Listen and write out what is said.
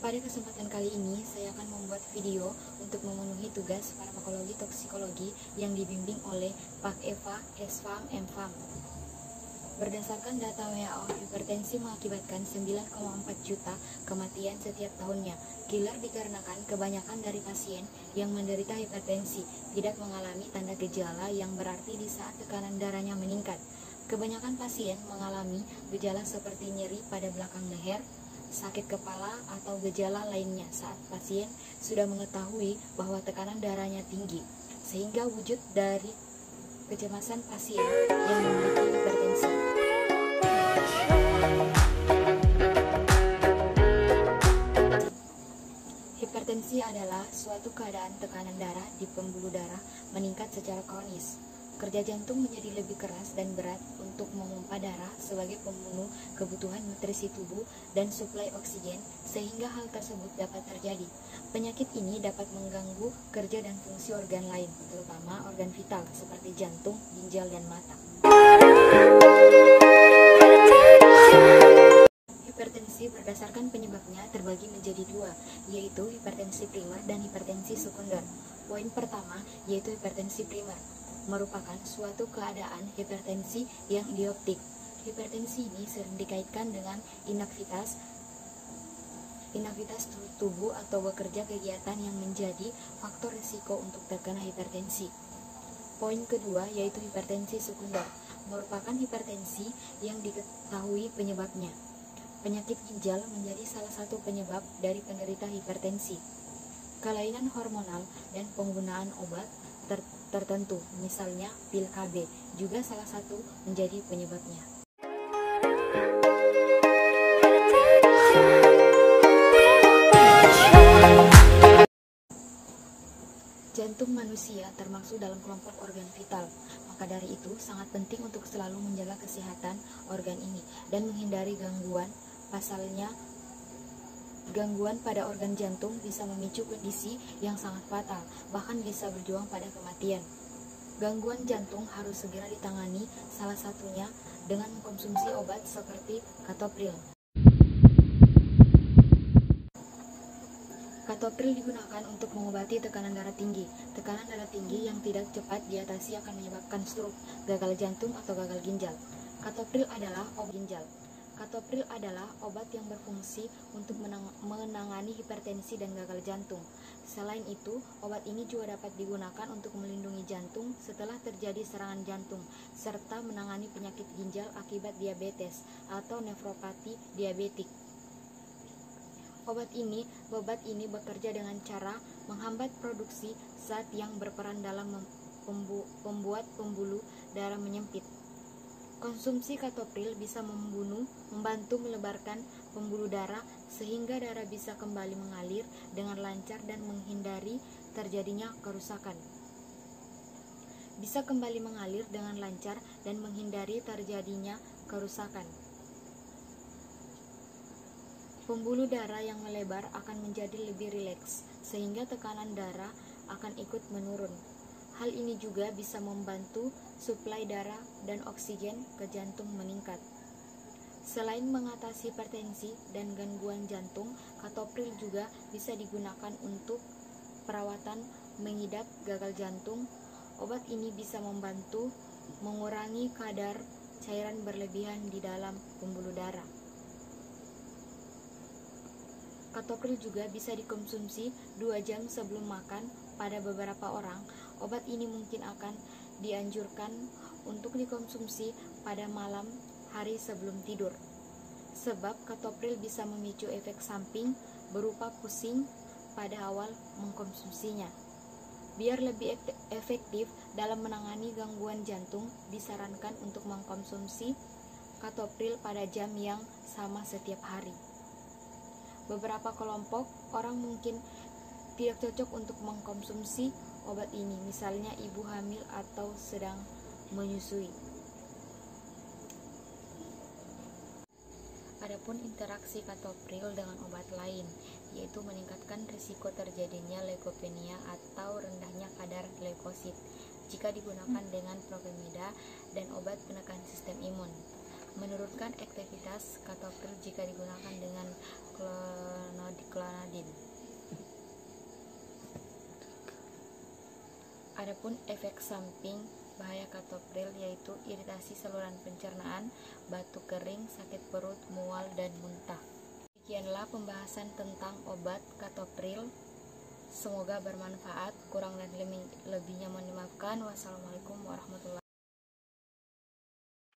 Pada kesempatan kali ini, saya akan membuat video untuk memenuhi tugas farmakologi toksikologi yang dibimbing oleh Pak Eva, S.Farm, M.Farm. Berdasarkan data WHO, hipertensi mengakibatkan 9,4 juta kematian setiap tahunnya. Killer dikarenakan kebanyakan dari pasien yang menderita hipertensi tidak mengalami tanda gejala yang berarti di saat tekanan darahnya meningkat. Kebanyakan pasien mengalami gejala seperti nyeri pada belakang leher, sakit kepala, atau gejala lainnya saat pasien sudah mengetahui bahwa tekanan darahnya tinggi, sehingga wujud dari kecemasan pasien yang memiliki hipertensi. Hipertensi adalah suatu keadaan tekanan darah di pembuluh darah meningkat secara kronis. Kerja jantung menjadi lebih keras dan berat untuk memompa darah sebagai pembunuh kebutuhan nutrisi tubuh dan suplai oksigen, sehingga hal tersebut dapat terjadi. Penyakit ini dapat mengganggu kerja dan fungsi organ lain, terutama organ vital seperti jantung, ginjal, dan mata. Hipertensi berdasarkan penyebabnya terbagi menjadi dua, yaitu hipertensi primer dan hipertensi sekunder. Poin pertama yaitu hipertensi primer merupakan suatu keadaan hipertensi yang idioptik. Hipertensi ini sering dikaitkan dengan inaktivitas tubuh atau bekerja kegiatan yang menjadi faktor risiko untuk terkena hipertensi. Poin kedua yaitu hipertensi sekunder, merupakan hipertensi yang diketahui penyebabnya. Penyakit ginjal menjadi salah satu penyebab dari penderita hipertensi. Kelainan hormonal dan penggunaan obat tertentu, misalnya pil KB, juga salah satu menjadi penyebabnya. Jantung manusia termasuk dalam kelompok organ vital, maka dari itu sangat penting untuk selalu menjaga kesehatan organ ini dan menghindari gangguan. Pasalnya, gangguan pada organ jantung bisa memicu kondisi yang sangat fatal, bahkan bisa berjuang pada kematian. Gangguan jantung harus segera ditangani, salah satunya dengan mengkonsumsi obat seperti Captopril. Captopril digunakan untuk mengobati tekanan darah tinggi. Tekanan darah tinggi yang tidak cepat diatasi akan menyebabkan stroke, gagal jantung, atau gagal ginjal. Captopril adalah obat ginjal. Captopril adalah obat yang berfungsi untuk menangani hipertensi dan gagal jantung. Selain itu, obat ini juga dapat digunakan untuk melindungi jantung setelah terjadi serangan jantung, serta menangani penyakit ginjal akibat diabetes atau nefropati diabetik. Obat ini bekerja dengan cara menghambat produksi zat yang berperan dalam membuat pembuluh darah menyempit. Konsumsi Captopril bisa membantu melebarkan pembuluh darah sehingga darah bisa kembali mengalir dengan lancar dan menghindari terjadinya kerusakan. Bisa kembali mengalir dengan lancar dan menghindari terjadinya kerusakan. Pembuluh darah yang melebar akan menjadi lebih rileks sehingga tekanan darah akan ikut menurun. Hal ini juga bisa membantu suplai darah dan oksigen ke jantung meningkat. Selain mengatasi hipertensi dan gangguan jantung, Captopril juga bisa digunakan untuk perawatan mengidap gagal jantung. Obat ini bisa membantu mengurangi kadar cairan berlebihan di dalam pembuluh darah. Captopril juga bisa dikonsumsi 2 jam sebelum makan. Pada beberapa orang, obat ini mungkin akan dianjurkan untuk dikonsumsi pada malam hari sebelum tidur, sebab Captopril bisa memicu efek samping berupa pusing pada awal mengkonsumsinya. Biar lebih efektif dalam menangani gangguan jantung, disarankan untuk mengkonsumsi Captopril pada jam yang sama setiap hari. Beberapa kelompok orang mungkin tidak cocok untuk mengkonsumsi obat ini, misalnya ibu hamil atau sedang menyusui. Adapun interaksi Captopril dengan obat lain, yaitu meningkatkan risiko terjadinya leukopenia atau rendahnya kadar leukosit jika digunakan dengan propemida dan obat penekan sistem imun. menurunkan aktivitas katopril jika digunakan dengan klonidin. Adapun efek samping bahaya katopril yaitu iritasi saluran pencernaan, batuk kering, sakit perut, mual, dan muntah. Demikianlah pembahasan tentang obat katopril. Semoga bermanfaat. Kurang dan lebihnya mohon dimaafkan. Wassalamualaikum warahmatullahi wabarakatuh.